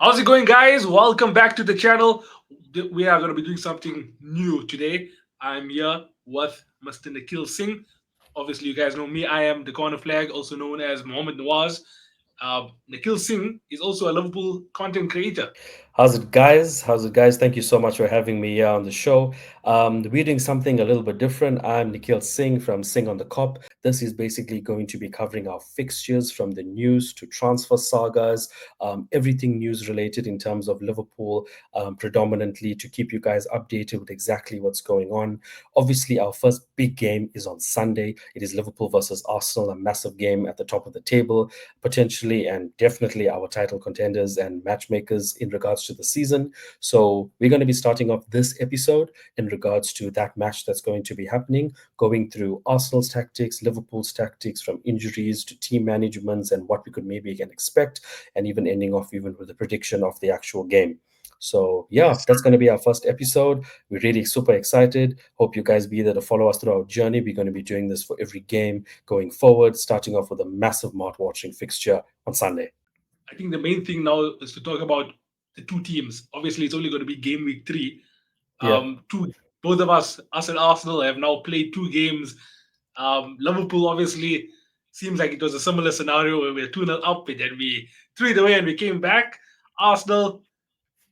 How's it going, guys? Welcome back to the channel. We are going to be doing something new today. I'm here with Mr. Nikhil Singh. Obviously, you guys know me. I am the corner flag, also known as Mohammed Nawaz. Nikhil Singh is also a Liverpool content creator. How's it, guys? How's it, guys? Thank you so much for having me here on the show. We're doing something a little bit different. I'm Nikhil Singh from Singh on the Cop. This is basically going to be covering our fixtures from the news to transfer sagas, everything news related in terms of Liverpool, predominantly to keep you guys updated with exactly what's going on. Obviously, our first big game is on Sunday. It is Liverpool versus Arsenal, a massive game at the top of the table, potentially and definitely our title contenders and matchmakers in regards to the season. So we're going to be starting off this episode in regards to that match that's going to be happening, going through Arsenal's tactics, Liverpool's tactics, from injuries to team managements and what we could maybe can expect, and even ending off even with a prediction of the actual game. So yeah, Yes, that's sir. going to be our first episode. We're really super excited. Hope you guys be there to follow us through our journey. We're going to be doing this for every game going forward, starting off with a massive mouth-watering fixture on Sunday. I think the main thing now is to talk about the two teams. Obviously, it's only going to be game week three. Yeah. Two, both of us and Arsenal have now played two games. Liverpool obviously seems like it was a similar scenario where we were 2-0 up and then we threw it away and we came back. Arsenal,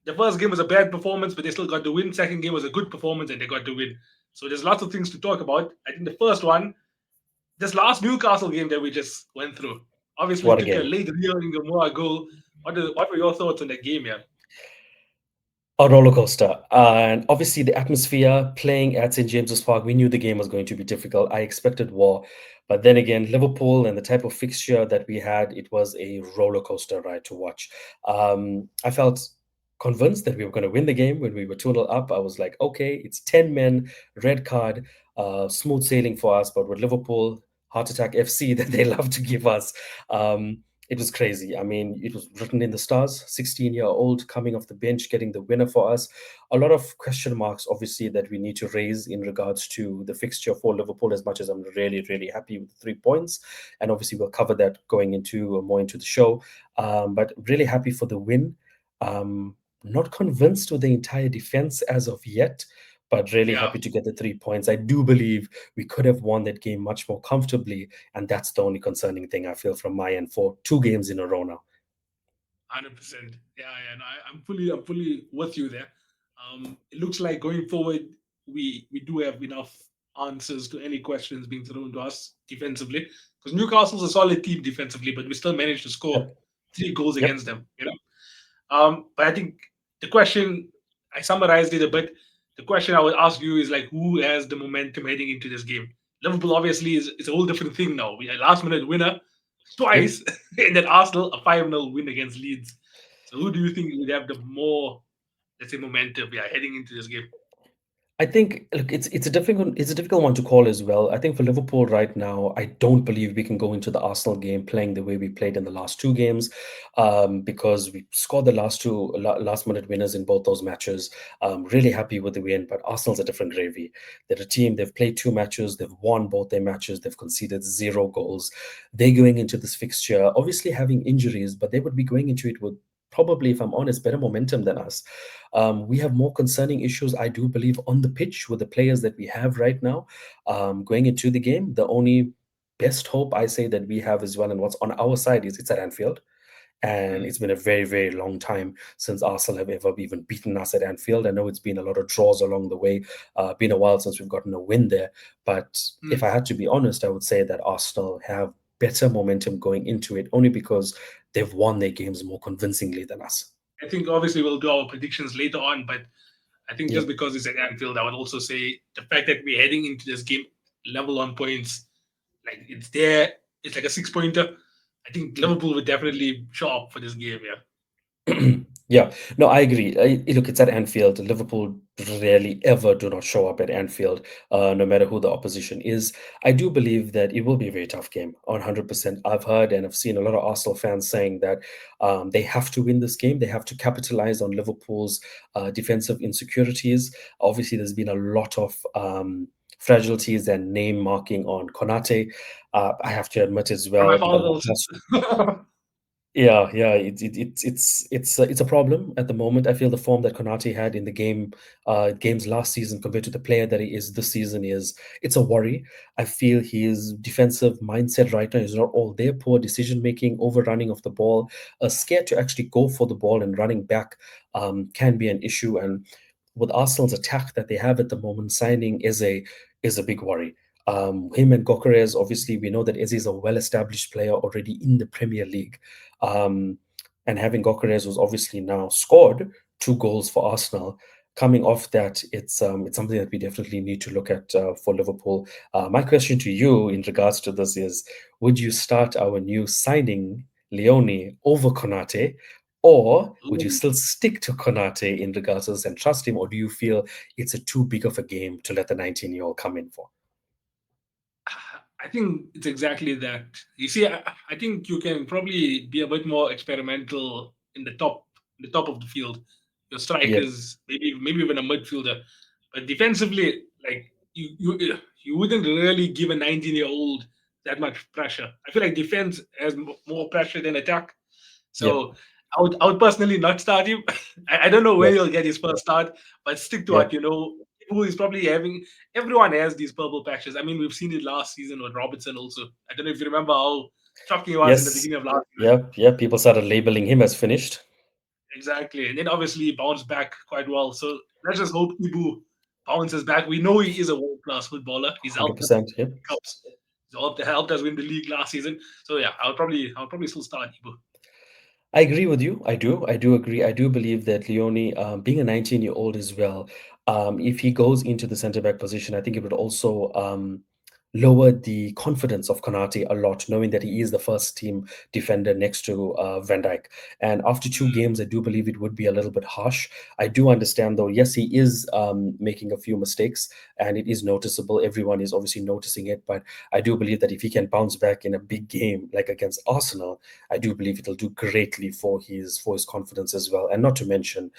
the first game was a bad performance, but they still got the win. Second game was a good performance and they got the win. So there's lots of things to talk about. I think the first one, this last Newcastle game that we just went through, obviously What a took a game. late Rio Moore goal. What were your thoughts on that game, yeah? A roller coaster. And obviously, the atmosphere playing at St. James's Park, we knew the game was going to be difficult. I expected war. But then again, Liverpool and the type of fixture that we had, it was a roller coaster ride to watch. I felt convinced that we were going to win the game when we were 2 nil up. I was like, okay, it's 10 men, red card, smooth sailing for us. But with Liverpool, Heart Attack FC that they love to give us, it was crazy. I mean, it was written in the stars. 16-year-old coming off the bench, getting the winner for us. A lot of question marks, obviously, that we need to raise in regards to the fixture for Liverpool. As much as I'm really, really happy with the 3 points, and obviously we'll cover that going into more into the show. But really happy for the win. Not convinced with the entire defense as of yet, but really Yeah, happy to get the 3 points. I do believe we could have won that game much more comfortably, and that's the only concerning thing I feel from my end for 2 games in a row now. 100%. Yeah, yeah, and I'm fully with you there. It looks like going forward, we do have enough answers to any questions being thrown to us defensively. Because Newcastle's a solid team defensively, but we still managed to score Yep. three goals Yep. against them. But I think the question, I summarized it a bit. The question I would ask you is like, who has the momentum heading into this game? Liverpool obviously is a whole different thing now. We had last minute winner Yep. twice, and then Arsenal a 5-0 win against Leeds. So who do you think would have the more, let's say, momentum? Yeah, heading into this game. I think look, it's a difficult one to call as well. I think for Liverpool right now, I don't believe we can go into the Arsenal game playing the way we played in the last 2 games, because we scored the last two last minute winners in both those matches. Really happy with the win, but Arsenal's a different gravy. They're a team. They've played 2 matches. They've won both their matches. They've conceded 0 goals. They're going into this fixture, obviously having injuries, but they would be going into it with probably, if I'm honest, better momentum than us. We have more concerning issues, I do believe, on the pitch with the players that we have right now. Going into the game, the only best hope I say that we have as well, and what's on our side is it's at Anfield. And Mm. it's been a very, very long time since Arsenal have ever even beaten us at Anfield. I know it's been a lot of draws along the way, been a while since we've gotten a win there. But if Mm. I had to be honest, I would say that Arsenal have better momentum going into it, only because they've won their games more convincingly than us. I think obviously we'll do our predictions later on, but I think Yeah. just because it's at Anfield, I would also say the fact that we're heading into this game level on points, like it's there, it's like a 6 pointer. I think Liverpool would definitely show up for this game. Yeah, Yeah, no, I agree. Look, it's at Anfield. Liverpool rarely ever do not show up at Anfield, no matter who the opposition is. I do believe that it will be a very tough game, 100%. I've heard and I've seen a lot of Arsenal fans saying that they have to win this game. They have to capitalize on Liverpool's defensive insecurities. Obviously, there's been a lot of fragilities and name marking on Konate. I have to admit as one of well, my the fathers. past Yeah, yeah, it's a problem at the moment. I feel the form that Konate had in the games last season compared to the player that he is this season is it's a worry. I feel his defensive mindset right now is not all there. Poor decision making, overrunning of the ball, scared to actually go for the ball and running back can be an issue. And with Arsenal's attack that they have at the moment, signing is a big worry. Him and Gokeres, obviously, we know that Eze is a well-established player already in the Premier League. Um, and having Gokeres was obviously now scored 2 goals for Arsenal. Coming off that, it's something that we definitely need to look at for Liverpool. My question to you in regards to this is: would you start our new signing Leone over Konate, or would you still stick to Konate in regards to this and trust him, or do you feel it's a too big of a game to let the 19-year-old come in for? I think it's exactly that. You see, I think you can probably be a bit more experimental in the top of the field. Your Yeah, strikers, maybe even a midfielder, but defensively, like you wouldn't really give a 19-year-old that much pressure. I feel like defense has more pressure than attack. yeah, So I would personally not start him. I don't know yeah, when he'll get his first start, but stick to yeah. what you know. Who is probably having everyone has these purple patches. I mean, we've seen it last season with Robertson also. I don't know if you remember how shocking he was in the Yes, beginning of last season. yep, yep. People started labeling him as finished. Exactly. And then obviously he bounced back quite well. So let's just hope Ibu bounces back. We know he is a world class footballer. He's helped us 100%. Yep. win cups. He's helped us win the league last season. So yeah, I'll probably still start Ibu. I agree with you. I do. I do agree. I do believe that Leone, being a 19-year-old as well, if he goes into the centre back position, I think it would also lower the confidence of Konate a lot, knowing that he is the first team defender next to Van Dijk. And after 2 games, I do believe it would be a little bit harsh. I do understand, though, yes, he is making a few mistakes and it is noticeable. Everyone is obviously noticing it. But I do believe that if he can bounce back in a big game like against Arsenal, I do believe it'll do greatly for his confidence as well. And not to mention,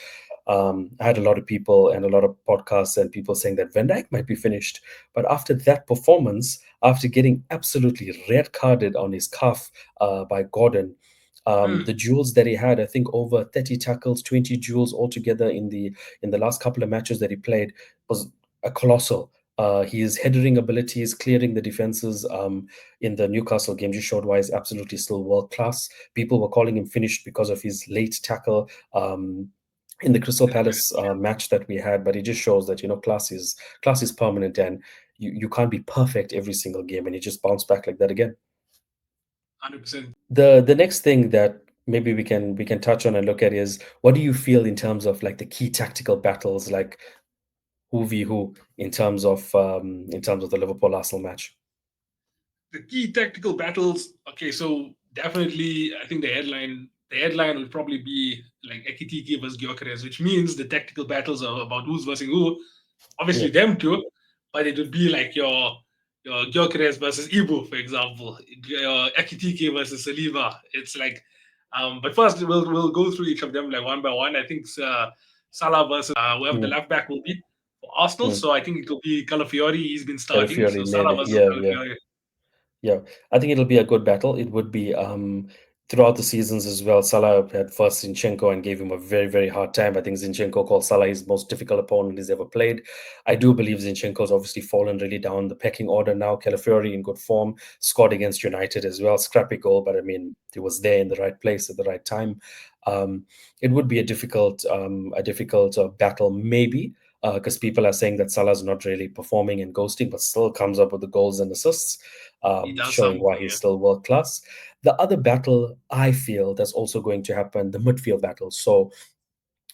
I had a lot of people and a lot of podcasts and people saying that Van Dijk might be finished. But after that performance, after getting absolutely red carded on his calf by Gordon, the Mm, duels that he had, I think over 30 tackles, 20 duels altogether in the last couple of matches that he played was a colossal. His headering abilities, clearing the defenses in the Newcastle game just showed why he's absolutely still world class. People were calling him finished because of his late tackle. In the Crystal Palace match that we had, but it just shows that class is permanent, and you can't be perfect every single game, and you just bounce back like that again. 100%. The next thing that maybe we can touch on and look at is what do you feel in terms of like the key tactical battles, like who v who in terms of the Liverpool Arsenal match. The key tactical battles. Okay, so definitely, I think the headline would probably be like Ekitiki versus Gyökeres, which means the tactical battles are about who's versus who. Yeah. Obviously, them two, but it would be like your Gyökeres versus Ibu, for example, your Ekitiki versus Saliba. It's like, but first we'll go through each of them like one by one. I think Salah versus whoever the Mm, left back will be for Arsenal. mm. So I think it will be Calafiori. He's been starting. Calafiori, So Salah maybe. versus Yeah, yeah. Calafiori. Yeah, I think it'll be a good battle. It would be throughout the seasons as well. Salah had first Zinchenko and gave him a very, very hard time. I think Zinchenko called Salah his most difficult opponent he's ever played. I do believe Zinchenko's obviously fallen really down the pecking order now. Calafiori in good form, scored against United as well. Scrappy goal, but I mean, he was there in the right place at the right time. Um, it would be a difficult battle, maybe. Because people are saying that Salah's not really performing and ghosting, but still comes up with the goals and assists, He does showing why something. he's Yeah. still world class. The other battle I feel that's also going to happen, the midfield battle. So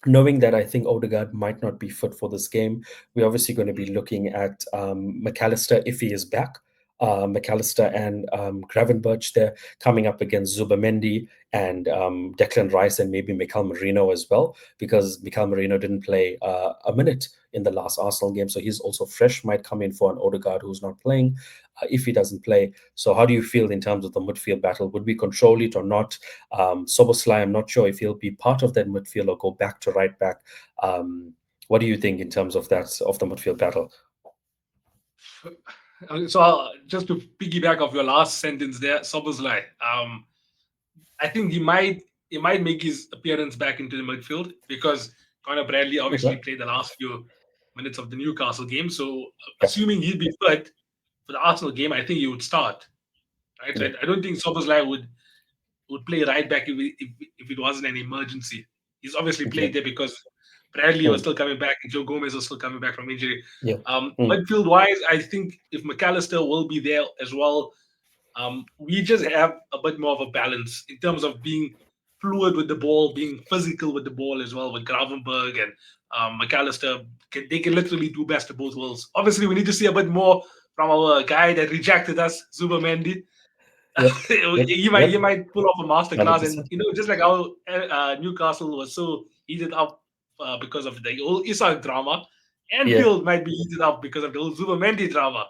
knowing that I think Odegaard might not be fit for this game, we're obviously going to be looking at McAllister if he is back. McAllister and Gravenberch there coming up against Zubamendi and Declan Rice and maybe Mikhail Marino as well, because Mikhail Marino didn't play a minute in the last Arsenal game. So he's also fresh, might come in for an Odegaard who's not playing if he doesn't play. So how do you feel in terms of the midfield battle? Would we control it or not? Soboslai, I'm not sure if he'll be part of that midfield or go back to right back. What do you think in terms of the midfield battle? So just to piggyback off your last sentence there, Soboslai. I think he might make his appearance back into the midfield because Conor Bradley obviously Okay. played the last few minutes of the Newcastle game. So Yeah. assuming he'd be fit for the Arsenal game, I think he would start. Right? Yeah. I don't think Soboslai would play right back if it wasn't an emergency. He's obviously Yeah. played there because Bradley was Mm. still coming back and Joe Gomez was still coming back from injury. Yeah. Mm. Midfield wise, I think if McAllister will be there as well, we just have a bit more of a balance in terms of being fluid with the ball, being physical with the ball as well. With Gravenberg and McAllister, they can literally do best of both worlds. Obviously, we need to see a bit more from our guy that rejected us, Zubamendi. Yep. Yep. Yep. He might pull off a Hundred masterclass, and percent. just like how Newcastle was so heated up because of the old Isak drama, Yeah. Anfield might be heated up because of the old Zubamendi drama.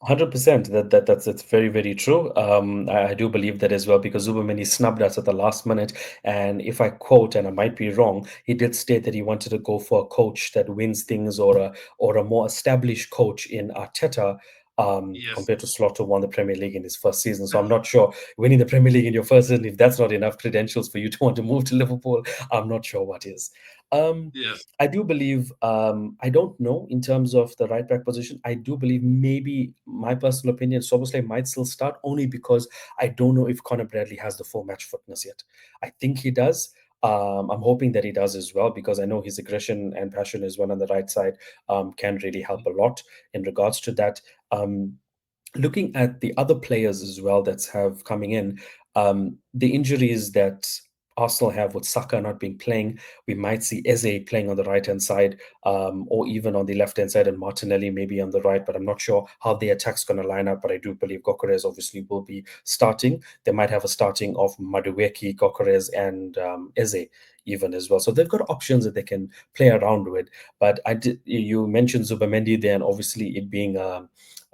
100%. That's very very true. I do believe that as well because Zubamini snubbed us at the last minute, and if I quote, and I might be wrong, he did state that he wanted to go for a coach that wins things or a more established coach in Arteta. Yes, Compared to Slaughter won the Premier League in his first season. So I'm not sure winning the Premier League in your first season, if that's not enough credentials for you to want to move to Liverpool, I'm not sure what is. Um, yes. I do believe, I don't know in terms of the right back position. I do believe maybe my personal opinion, Soboslai might still start only because I don't know if Conor Bradley has the full match fitness yet. I think he does. I'm hoping that he does as well because I know his aggression and passion as well on the right side can really help a lot in regards to that. Um, Looking at the other players as well that's have coming in, the injuries that Arsenal have with Saka not being playing, we might see Eze playing on the right hand side, or even on the left hand side, and Martinelli maybe on the right. But I'm not sure how the attack's going to line up. But I do believe Gokeres obviously will be starting. They might have a starting of Madueke, Gokeres, and Eze even as well. So they've got options that they can play around with. But you mentioned Zubamendi there, and obviously it being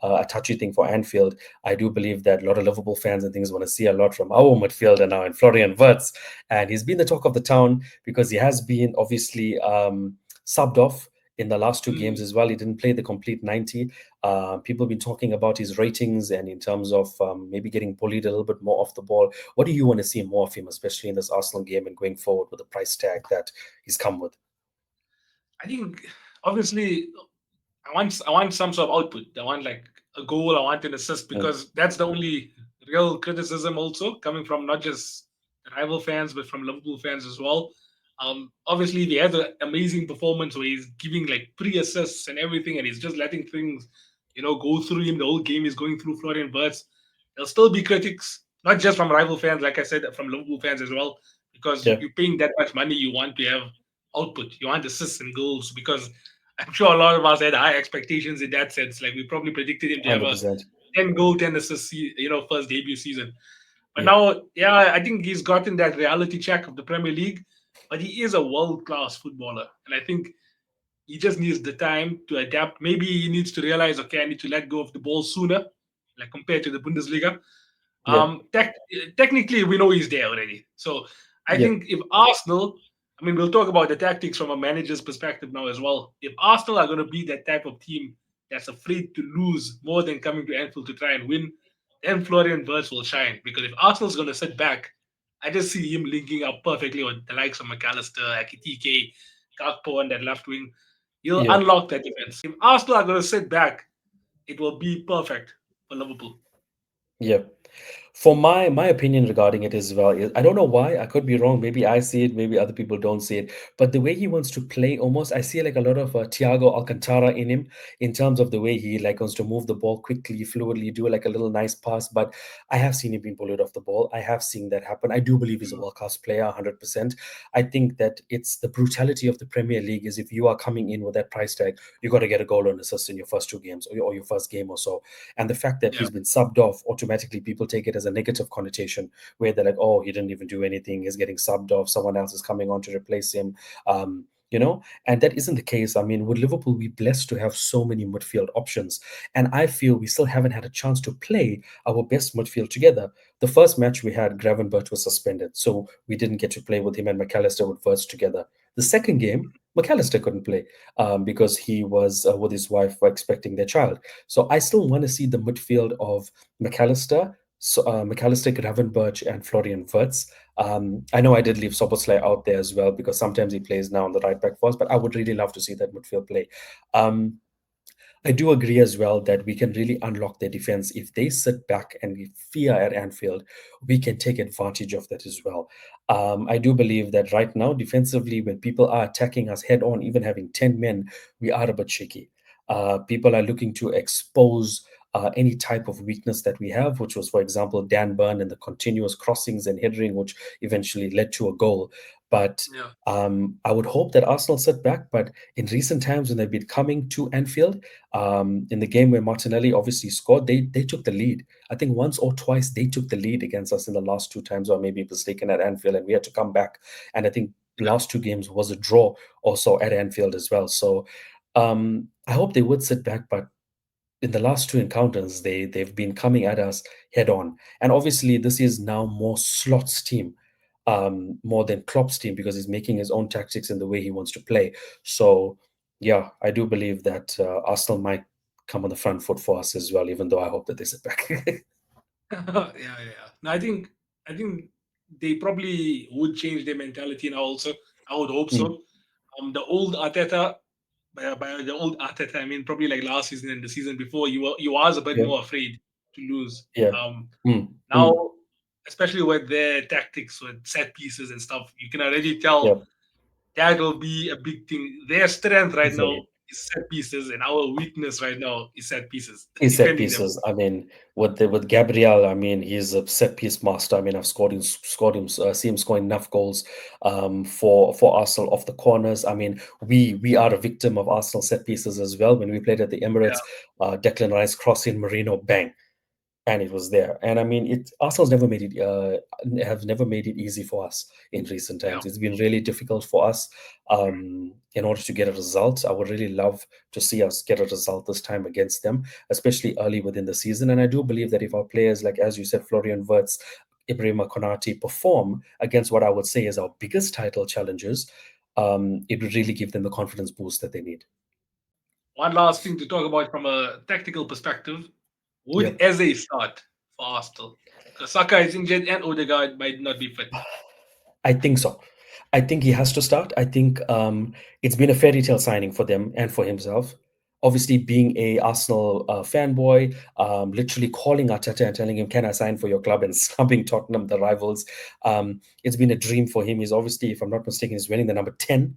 a touchy thing for Anfield. I do believe that a lot of Liverpool fans and things want to see a lot from our midfielder now in Florian Wirtz. And he's been the talk of the town because he has been obviously subbed off in the last two games Mm. as well. He didn't play the complete 90. People have been talking about his ratings and in terms of maybe getting bullied a little bit more off the ball. What do you want to see more of him, especially in this Arsenal game and going forward with the price tag that he's come with? I think obviously I want some sort of output. I want like a goal. I want an assist Mm. because that's the only real criticism also coming from not just rival fans but from Liverpool fans as well. Obviously, he has an amazing performance where he's giving like pre-assists and everything, and he's just letting things, go through him. The whole game is going through Florian Wirtz. There'll still be critics, not just from rival fans, like I said, from Liverpool fans as well, because Yeah, you're paying that much money. You want to have output. You want assists and goals because I'm sure a lot of us had high expectations in that sense. Like we probably predicted him to have a 100%. 10 goal, 10 assist, first debut season. But Yeah, now, yeah, I think he's gotten that reality check of the Premier League. But he is a world class footballer, and I think he just needs the time to adapt. Maybe he needs to realize, okay, I need to let go of the ball sooner, like compared to the Bundesliga. yeah, Technically, we know he's there already. So I yeah, think if Arsenal, I mean, we'll talk about the tactics from a manager's perspective now as well. If Arsenal are going to be that type of team that's afraid to lose more than coming to Anfield to try and win, then Florian Wirtz will shine. Because if Arsenal's going to sit back, I just see him linking up perfectly with the likes of McAllister, Akitike, Gakpo, and that left wing. He'll yeah. unlock that defense. If Arsenal are going to sit back, it will be perfect for Liverpool. Yeah. For my opinion regarding it as well is I don't know why, I could be wrong. Maybe I see it, maybe other people don't see it. But the way he wants to play, almost I see like a lot of Thiago Alcantara in him in terms of the way he like wants to move the ball quickly, fluidly, do like a little nice pass. But I have seen him being bullied off the ball. I have seen that happen. I do believe he's a Mm, world class player, 100%. I think that it's the brutality of the Premier League is if you are coming in with that price tag, you got to get a goal and assist in your first two games or your first game or so. And the fact that yeah. he's been subbed off, automatically people take it as a negative connotation where they're like, oh, he didn't even do anything. He's getting subbed off. Someone else is coming on to replace him. And that isn't the case. I mean, would Liverpool be blessed to have so many midfield options? And I feel we still haven't had a chance to play our best midfield together. The first match we had, Gravenberch was suspended, so we didn't get to play with him and McAllister with Verts together. The second game, McAllister couldn't play because he was with his wife expecting their child. So I still want to see the midfield of McAllister, McAllister, Gravenberch, and Florian Wirtz. I know I did leave Soboslai out there as well because sometimes he plays now on the right back for us, but I would really love to see that midfield play. Um, I do agree as well that we can really unlock their defense. If they sit back and we fear at Anfield, we can take advantage of that as well. I do believe that right now, defensively, when people are attacking us head on, even having 10 men, we are a bit shaky. People are looking to expose any type of weakness that we have, which was, for example, Dan Burn and the continuous crossings and headering, which eventually led to a goal. But Yeah. I would hope that Arsenal sit back. But in recent times, when they've been coming to Anfield, in the game where Martinelli obviously scored, they took the lead. I think once or twice they took the lead against us in the last two times, or maybe mistaken at Anfield, and we had to come back. And I think the Yeah. last two games was a draw also at Anfield as well. So I hope they would sit back, but in the last two encounters, they've been coming at us head on. And obviously, this is now more Slot's team, more than Klopp's team because he's making his own tactics and the way he wants to play. So, yeah, I do believe that Arsenal might come on the front foot for us as well, even though I hope that they sit back. Yeah, yeah, yeah. No, I think they probably would change their mentality now. Also, I would hope Mm, so. The old Arteta, by the old Arteta, I mean probably like last season and the season before, you was a bit yeah, more afraid to lose. yeah, mm, Now, mm, especially with their tactics, with set pieces and stuff, you can already tell yeah, that will be a big thing. Their strength right now exactly. is set pieces, and our weakness right now is set pieces, His set defending them. pieces. I mean, with Gabriel, I mean, he's a set piece master. I mean, I've seen him scoring enough goals for Arsenal off the corners. I mean, we are a victim of Arsenal set pieces as well. When we played at the Yeah, Emirates, Declan Rice crossing Marino, bang, and it was there. And I mean, it Arsenal's never made it have never made it easy for us in recent yeah. times. It's been really difficult for us in order to get a result. I would really love to see us get a result this time against them, especially early within the season. And I do believe that if our players, like as you said, Florian Wirtz, Ibrahima Konate, perform against what I would say is our biggest title challenges, it would really give them the confidence boost that they need. One last thing to talk about from a tactical perspective: would Yep. Eze start for Arsenal? Because Saka is injured and Odegaard might not be fit. I think so. I think he has to start. I think it's been a fairy tale signing for them and for himself. Obviously, being a Arsenal fanboy, literally calling Arteta and telling him, "Can I sign for your club?" and snubbing Tottenham, the rivals. It's been a dream for him. He's obviously, if I'm not mistaken, he's wearing the number 10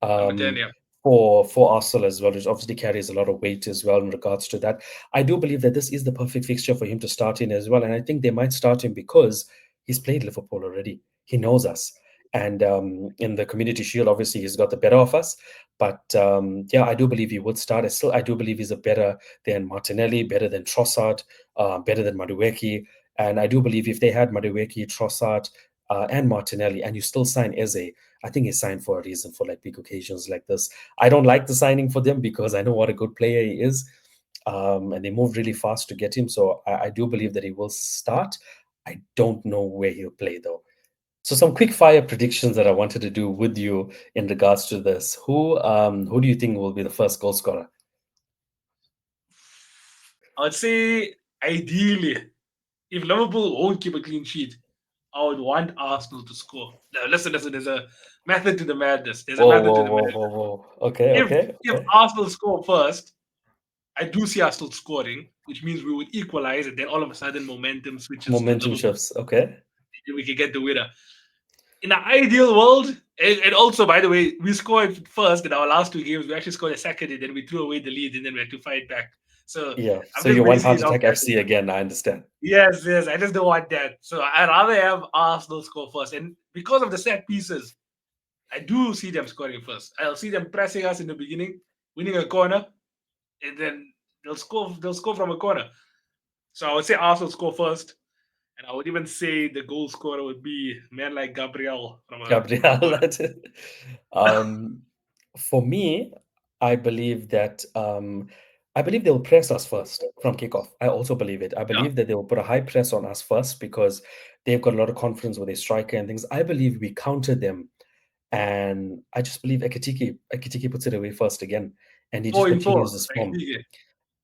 Number 10, um, yeah. for Arsenal as well, which obviously carries a lot of weight as well in regards to that. I do believe that this is the perfect fixture for him to start in as well, and I think they might start him because he's played Liverpool already. He knows us, and in the Community Shield, obviously he's got the better of us. But yeah, I do believe he would start. I do believe he's a better than Martinelli, better than Trossard, better than Madueke. And I do believe if they had Madueke, Trossard, and Martinelli, and you still sign Eze, I think he's signed for a reason for like big occasions like this. I don't like the signing for them because I know what a good player he is. And they moved really fast to get him. So I do believe that he will start. I don't know where he'll play though. So some quick fire predictions that I wanted to do with you in regards to this. Who do you think will be the first goal scorer? I would say, ideally, if Liverpool won't keep a clean sheet, I would want Arsenal to score. Now, listen, there's a method to the madness. There's a Whoa, method whoa, to the whoa, madness. whoa, whoa. Okay, If okay, if okay. Arsenal score first, I do see Arsenal scoring, which means we would equalize, and then all of a sudden momentum switches to Momentum Liverpool. shifts. Okay. And we can get the winner. In an ideal world, and also, by the way, we scored first in our last two games. We actually scored a second, and then we threw away the lead, and then we had to fight back. So Yeah. I'm So just you want basing Heart it off Attack that. FC again? I understand. Yes, yes. I just don't want that. So I'd rather have Arsenal score first. And because of the set pieces, I do see them scoring first. I'll see them pressing us in the beginning, winning a corner, and then they'll score from a corner. So I would say Arsenal score first. And I would even say the goal scorer would be a man like Gabriel from a Gabriel. corner. That's it. Um, for me, I believe that I believe they'll press us first from kickoff. I also believe it. I Yeah. believe that they will put a high press on us first because they've got a lot of confidence with their striker and things. I believe we counter them, and I just believe Ekitike puts it away first again, and he just 4 in 4. continues this Like, form.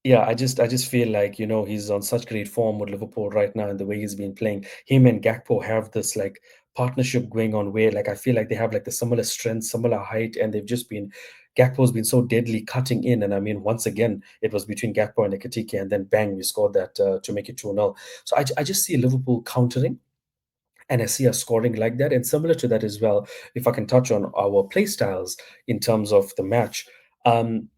Yeah, I just feel like, he's on such great form with Liverpool right now and the way he's been playing. Him and Gakpo have this like partnership going on where like I feel like they have like the similar strength, similar height, and they've just been Gakpo's been so deadly cutting in. And I mean, once again, it was between Gakpo and Ekitike, and then bang, we scored that to make it 2-0. So I just see Liverpool countering and I see us scoring like that. And similar to that as well, if I can touch on our play styles in terms of the match. Um,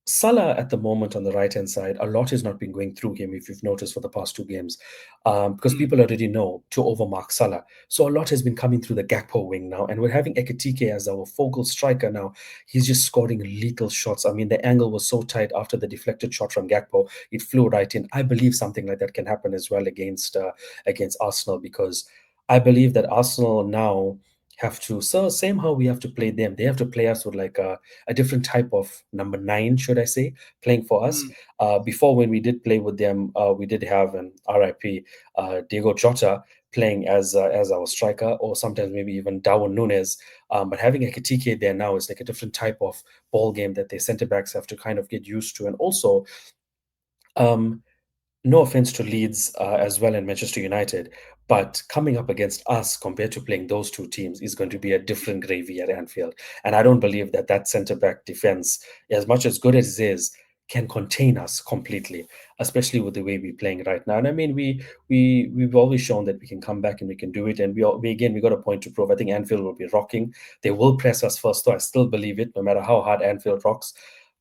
Salah at the moment on the right hand side, a lot has not been going through him, if you've noticed for the past two games, because Mm, people already know to overmark Salah. So a lot has been coming through the Gakpo wing now, and we're having Ekitike as our focal striker now. He's just scoring lethal shots. I mean, the angle was so tight after the deflected shot from Gakpo, it flew right in. I believe something like that can happen as well against Arsenal because I believe that Arsenal now have to so same how we have to play them. They have to play us with like a different type of number nine, should I say, playing for us. mm. Before, when we did play with them, we did have an RIP Diego Jota playing as our striker, or sometimes maybe even Darwin Nunes. But having a Ekitike there now is like a different type of ball game that the centre backs have to kind of get used to, and also. Um, no offense to Leeds as well and Manchester United, but coming up against us compared to playing those two teams is going to be a different gravy at Anfield. And I don't believe that that centre back defense, as much as good as it is, can contain us completely, especially with the way we're playing right now. And I mean, we've always shown that we can come back and we can do it. And we again we got a point to prove. I think Anfield will be rocking. They will press us first, though. I still believe it, no matter how hard Anfield rocks.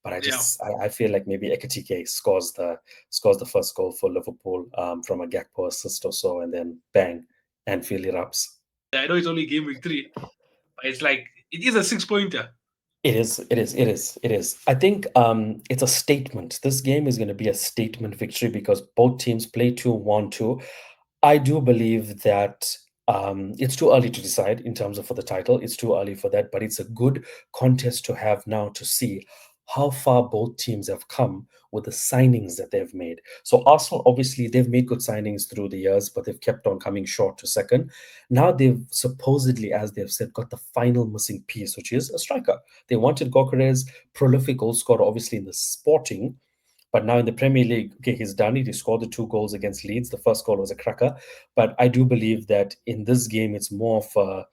But Yeah. I feel like maybe Ekitike scores the first goal for Liverpool from a Gakpo assist or so, and then bang, Anfield erupts. I know it's only game week 3, but it's like it is a 6 pointer. It is, it is, it is, it is. I think it's a statement. This game is going to be a statement victory because both teams play 2-1-2. I do believe that it's too early to decide in terms of for the title. It's too early for that, but it's a good contest to have now to see how far both teams have come with the signings that they've made. So Arsenal, obviously, they've made good signings through the years, but they've kept on coming short to second. Now they've supposedly, as they've said, got the final missing piece, which is a striker. They wanted Gokeres, prolific goal scorer, obviously in the Sporting, but now in the Premier League, okay, he's done it. He scored the two goals against Leeds. The first goal was a cracker. But I do believe that in this game, it's more of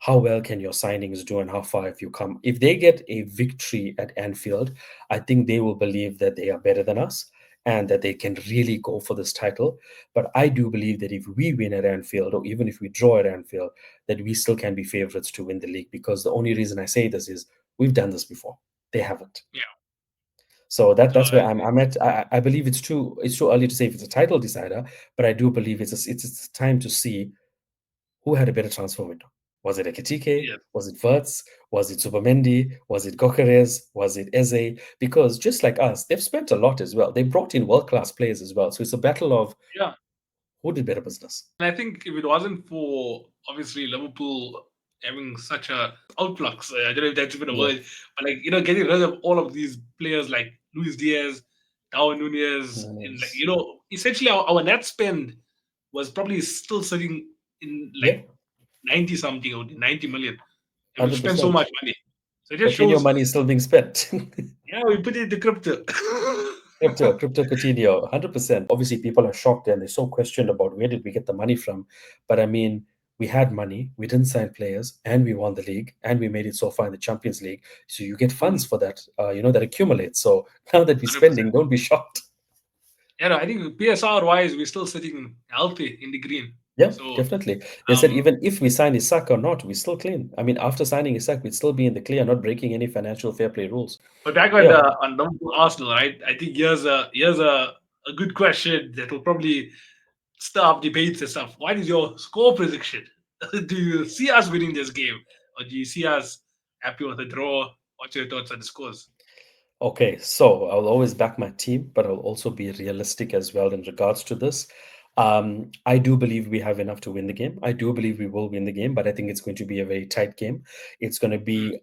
how well can your signings do and how far have you come. If they get a victory at Anfield, I think they will believe that they are better than us and that they can really go for this title. But I do believe that if we win at Anfield, or even if we draw at Anfield, that we still can be favorites to win the league. Because the only reason I say this is we've done this before. They haven't. Yeah. So No, that's I where agree. I'm at. I believe it's too early to say if it's a title decider, but I do believe it's time to see who had a better transfer window. Was it Ekitike? Yes. Was it Verts? Was it Subamendi? Was it Gokeres? Was it Eze? Because just like us, they've spent a lot as well. They brought in world class players as well. So it's a battle of Yeah. who did better business. And I think if it wasn't for obviously Liverpool having such a outflux, I don't know if that's even a Yeah, word, but like getting rid of all of these players like Luis Diaz, Darwin Nunez, and like Nunes. essentially our net spend was probably still sitting in like Yeah, 90 something or 90 million, and we've hundred spent so percent. much money. So it just Coutinho shows, money is still being spent. yeah, we put it into crypto. Crypto Coutinho, 100%. Obviously, people are shocked and they're so questioned about where did we get the money from. But I mean, we had money, we didn't sign players, and we won the league, and we made it so far in the Champions League. So you get funds Mm, for that, that accumulates. So now that we're 100%. spending, don't be shocked. Yeah, no, I think PSR wise, we're still sitting healthy in the green. Yeah, So, definitely. They said um, even if we sign Isak or not, we're still clean. I mean, after signing Isak, we'd still be in the clear, not breaking any financial fair play rules. but back Yeah, on Liverpool Arsenal, right? I think here's a good question that will probably stir up debates and stuff. What is your score prediction? Do you see us winning this game, or do you see us happy with a draw? What's your thoughts on the scores? okay, so I'll always back my team, but I'll also be realistic as well in regards to this. I do believe we have enough to win the game. I do believe we will win the game, but I think it's going to be a very tight game. It's going to Mm, be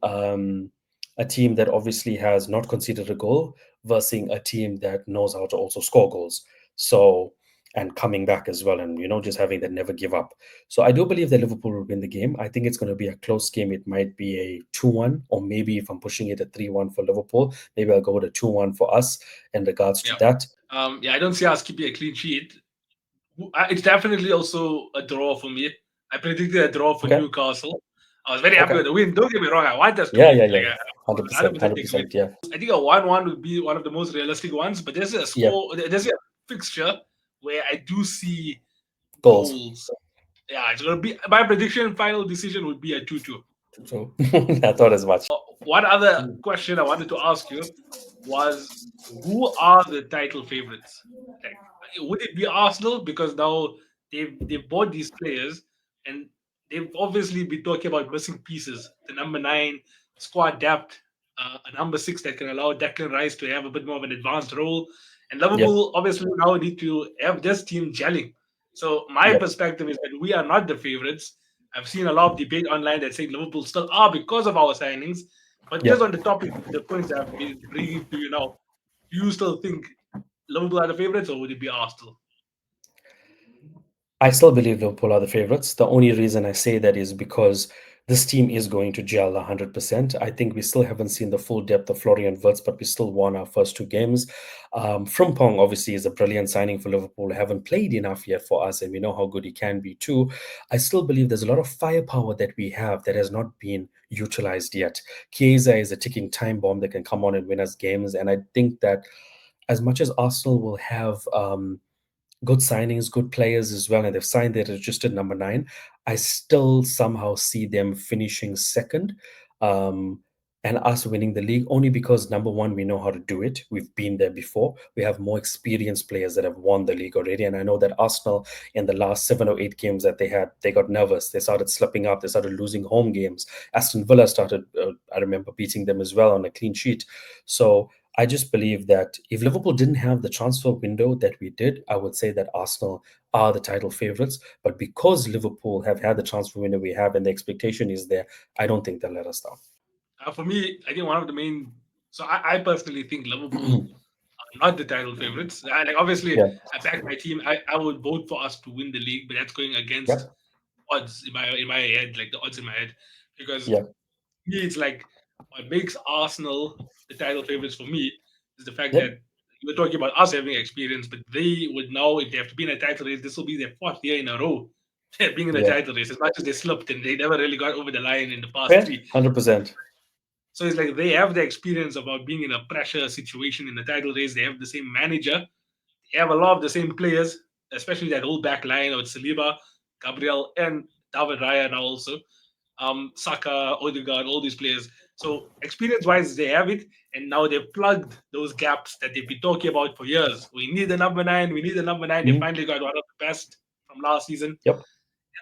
a team that obviously has not conceded a goal versus a team that knows how to also score goals. So, and coming back as well, and just having that never give up. So I do believe that Liverpool will win the game. I think it's going to be a close game. It might be a 2-1, or maybe if I'm pushing it, a 3-1 for Liverpool. Maybe I'll go with a 2-1 for us in regards to yeah. that. Yeah, I don't see us keeping a clean sheet. It's definitely also a draw for me. I predicted a draw for Okay. Newcastle. I was very happy Okay. with the win. Don't get me wrong, I want us to Yeah, yeah, win. yeah, Like, yeah. I would 100%, 100% take a win. 100%. Yeah. I think a 1-1 would be one of the most realistic ones, but there's a Yeah. score, there's a fixture where I do see Goals. goals. Yeah, it's going to be my prediction. Final decision would be a 2-2. So I thought as much. One other question I wanted to ask you was, who are the title favorites? Like, would it be Arsenal because now they've bought these players and they've obviously been talking about missing pieces. The number nine squad depth, a number six that can allow Declan Rice to have a bit more of an advanced role, and Yep. Liverpool obviously now need to have this team gelling. So my Yep. perspective is that we are not the favorites. I've seen a lot of debate online that say Liverpool still are because of our signings. But just Yep. on the topic, the points I've been bringing to you now, do you still think Liverpool are the favourites, or would it be Arsenal? I still believe Liverpool are the favorites. The only reason I say that is because this team is going to gel 100%. I think we still haven't seen the full depth of Florian Wirtz, but we still won our first two games. Frimpong obviously is a brilliant signing for Liverpool. Haven't played enough yet for us, and we know how good he can be too. I still believe there's a lot of firepower that we have that has not been utilized yet. Chiesa is a ticking time bomb that can come on and win us games, and I think that as much as Arsenal will have good signings, good players as well, and they've signed their registered number nine. I still somehow see them finishing second, um, and us winning the league only because number one, we know how to do it. We've been there before. We have more experienced players that have won the league already, and I know that Arsenal in the last 7 or 8 games that they had, they got nervous. They started slipping up. They started losing home games. Aston Villa started. I remember beating them as well on a clean sheet. So I just believe that if Liverpool didn't have the transfer window that we did, I would say that Arsenal are the title favourites. But because Liverpool have had the transfer window we have and the expectation is there, I don't think they'll let us For me, I think one of the main. So I personally think Liverpool down. are not the title favorites. Like obviously, Yeah, I back my team. I would vote for us to win the league, but that's going against yep, odds in my head, like the odds in my head, because yeah, me, it's like what makes Arsenal the title favorites for me is the fact yep, that we're talking about us having experience, but they would now, if they have to be in a title race, this will be their fourth year in a row being in a yeah, title race. As much as they slipped and they never really got over the line in the past yeah, three. 100%. So it's like they have the experience about being in a pressure situation in the title race. They have the same manager. They have a lot of the same players, especially that whole back line of Saliba, Gabriel, and David Raya now also, Saka, Odegaard, all these players. So experience-wise, they have it, and now they've plugged those gaps that they've been talking about for years. We need a number nine. We need a number nine. They Mhm, finally got one of the best from last season. yep,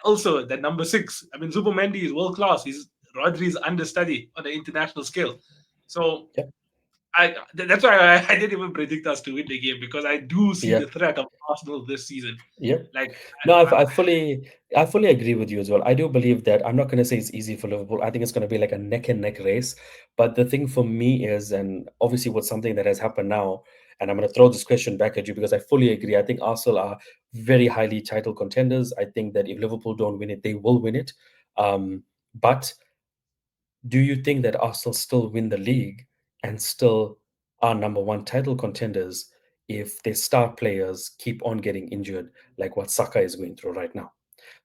Also, that number six. I mean, Zubomendi is world class. He's Rodri's understudy on the international scale. So yep, that's why I didn't even predict us to win the game because I do see yeah. the threat of Arsenal this season. Yeah. Like, No, I, I fully agree with you as well. I do believe that I'm not going to say it's easy for Liverpool. I think it's going to be like a neck and neck race. But the thing for me is, and obviously what's something that has happened now, and I'm going to throw this question back at you because I fully agree. I think Arsenal are very highly title contenders. I think that if Liverpool don't win it, they will win it. But do you think that Arsenal still win the league and still are number one title contenders if their star players keep on getting injured, like what Saka is going through right now?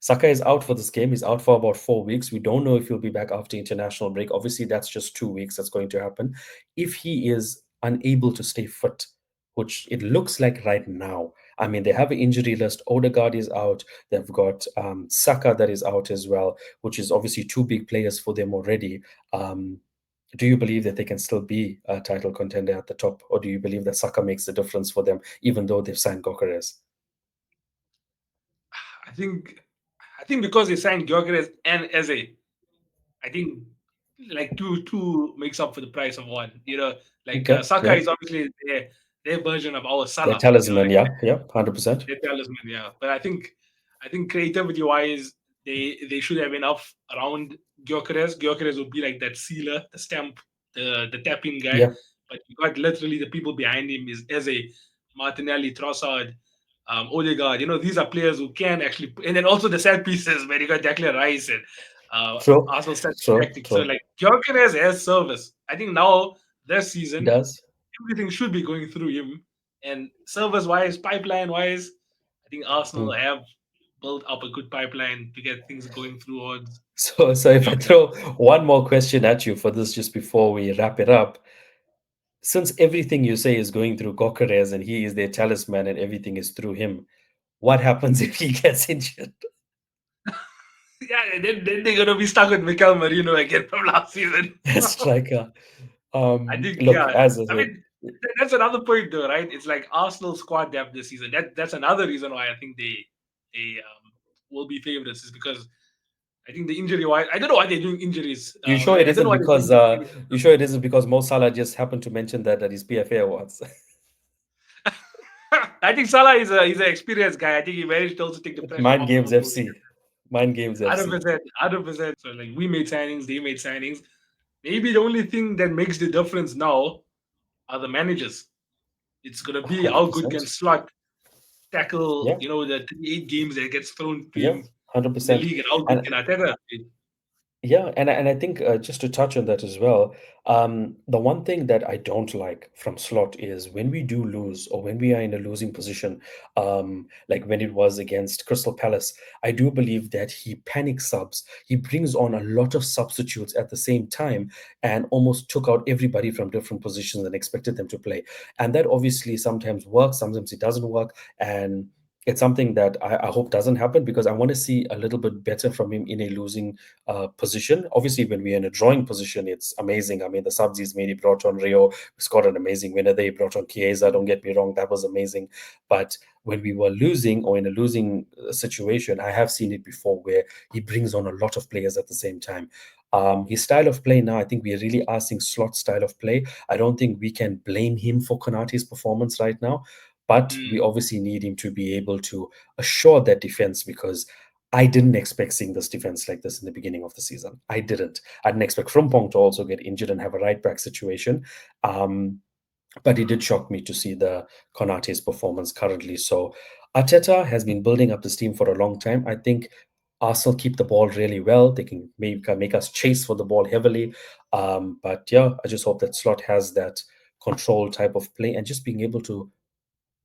Saka is out for this game. He's out for about 4 weeks. We don't know if he'll be back after international break. Obviously, that's just 2 weeks that's going to happen. If he is unable to stay fit, which it looks like right now, I mean, they have an injury list. Odegaard is out. They've got Saka that is out as well, which is obviously two big players for them already. Um, do you believe that they can still be a title contender at the top, or do you believe that Saka makes the difference for them, even though they've signed Gokeres? I think, I think because they signed Gyökeres and Eze, I think like two makes up for the price of one. Like Okay, Saka yeah, is obviously their version of our their Salah. talisman, Like yeah, yeah, 100%. their talisman, yeah. But I think creativity wise, they should have enough around Gyökeres. Gyökeres would be like that sealer, the stamp, the tapping guy. Yeah, But you got literally the people behind him is Eze, Martinelli, Trossard, Odegaard. These are players who can actually, and then also the set pieces where you got Declan Rice and true, Arsenal set true, tactics. So true. like Gyökeres has service. I think now this He season does. everything should be going through him. And service wise, pipeline wise, I think Arsenal Mm. have build up a good pipeline to get things going towards So if I Champions. throw one more question at you for this just before we wrap it up, since everything you say is going through Gokares and he is their talisman and everything is through him, what happens if he gets injured? Yeah, and then they're gonna be stuck with Mikel Merino again from last season. As striker. I think, Look, yeah. as I I said, mean, that's another point, though, right? It's like Arsenal squad depth this season. That's another reason why I think they will be favorites is because I think the injury wise, I don't know why they're doing injuries. you sure Like it I don't know isn't why they're doing because injuries. you sure it isn't because Mo Salah just happened to mention that at his PFA awards? I think Salah is a he's an experienced guy. I think he managed to also take the pressure Mind off Games Liverpool. FC. Mind Games Hundred FC. percent, 100%. So like we made signings, they made signings. Maybe the only thing that makes the difference now are the managers. It's gonna be how good 100%. can Slot tackle, Yeah, the 38 games that gets thrown to yeah, him in the 100%. league, and how good And can Arteta? yeah, and I think just to touch on that as well, the one thing that I don't like from Slot is when we do lose or when we are in a losing position, like when it was against Crystal Palace, I do believe that he panic subs. He brings on a lot of substitutes at the same time and almost took out everybody from different positions and expected them to play. And that obviously sometimes works, sometimes it doesn't work, and it's something that I hope doesn't happen because I want to see a little bit better from him in a losing position. Obviously, when we're in a drawing position, it's amazing. I mean, the subs he's made, he brought on Rio, we scored an amazing winner there. He brought on Chiesa, don't get me wrong, that was amazing. But when we were losing or in a losing situation, I have seen it before where he brings on a lot of players at the same time. His style of play now, I think we really are seeing Slot style of play. I don't think we can blame him for Konate's performance right now, but we Mm, obviously need him to be able to assure that defense because I didn't expect seeing this defense like this in the beginning of the season. I didn't. I didn't expect Frimpong to also get injured and have a right back situation. Um, but it did shock me to see the Konate's performance currently. So Arteta has been building up this team for a long time. I think Arsenal keep the ball really well. They can make us chase for the ball heavily. But yeah, I just hope that Slot has that control type of play and just being able to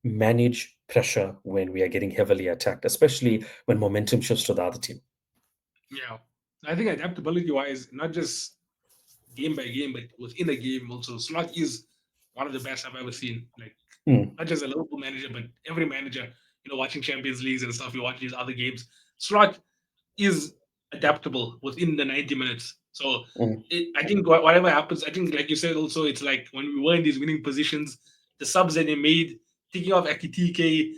manage pressure when we are getting heavily attacked, especially when momentum shifts to the other team. yeah, I think adaptability wise, not just game by game, but within a game also, Slot is one of the best I've ever seen. Like Mm, not just a Liverpool manager, but every manager. Watching Champions Leagues and stuff, you watch these other games. Slot is adaptable within the 90 minutes. So mm, I think whatever happens, I think like you said also, it's like when we were in these winning positions, the subs that they made, taking off Akitike,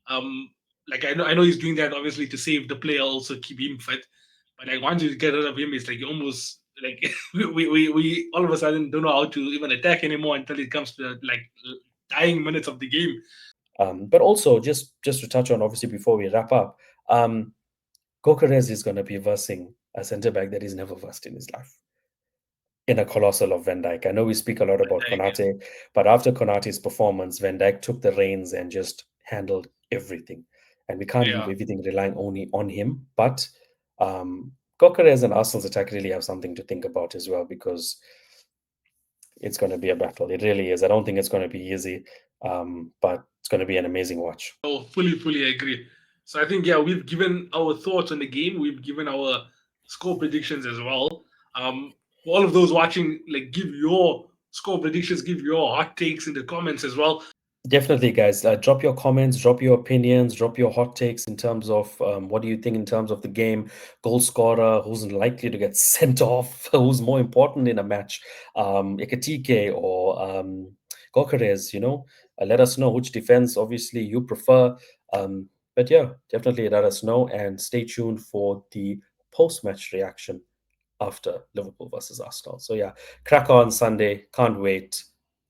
um, like I know he's doing that obviously to save the player, also keep him fit. But like once you get rid of him, it's like you almost like we all of a sudden don't know how to even attack anymore until it comes to like dying minutes of the game. but also, just to touch on, obviously, before we wrap up, um, Gokares is going to be versing a centre back that he's never versed in his life in a colossal of Van Dijk. I know we speak a lot about Like, Konate, but after Konate's performance, Van Dijk took the reins and just handled everything. And we can't leave yeah. everything relying only on him. But Gokares and Arsenal's attack really have something to think about as well because it's going to be a battle. It really is. I don't think it's going to be easy, but it's going to be an amazing watch. Oh, fully agree. So I think yeah, we've given our thoughts on the game. We've given our score predictions as well. For all of those watching, like give your score predictions, give your hot takes in the comments as well. Definitely, guys. Drop your comments, drop your opinions, drop your hot takes in terms of what do you think in terms of the game, goal scorer, who's likely to get sent off, who's more important in a match, Ekatike or Gokares, let us know which defense, obviously, you prefer. But yeah, definitely let us know and stay tuned for the post-match reaction after Liverpool versus Arsenal. So yeah, crack on Sunday. Can't wait.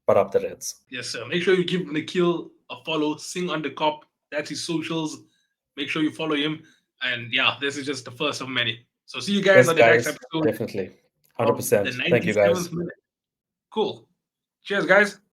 But up the Reds. Yes, sir. Make sure you give Nikhil a follow. Sing on the cop. That's his socials. Make sure you follow him. And yeah, this is just the first of many. So see you guys Yes, on the next guys, episode definitely. of the 100%. Thank you, 97th guys. minute. Cool. Cheers, guys.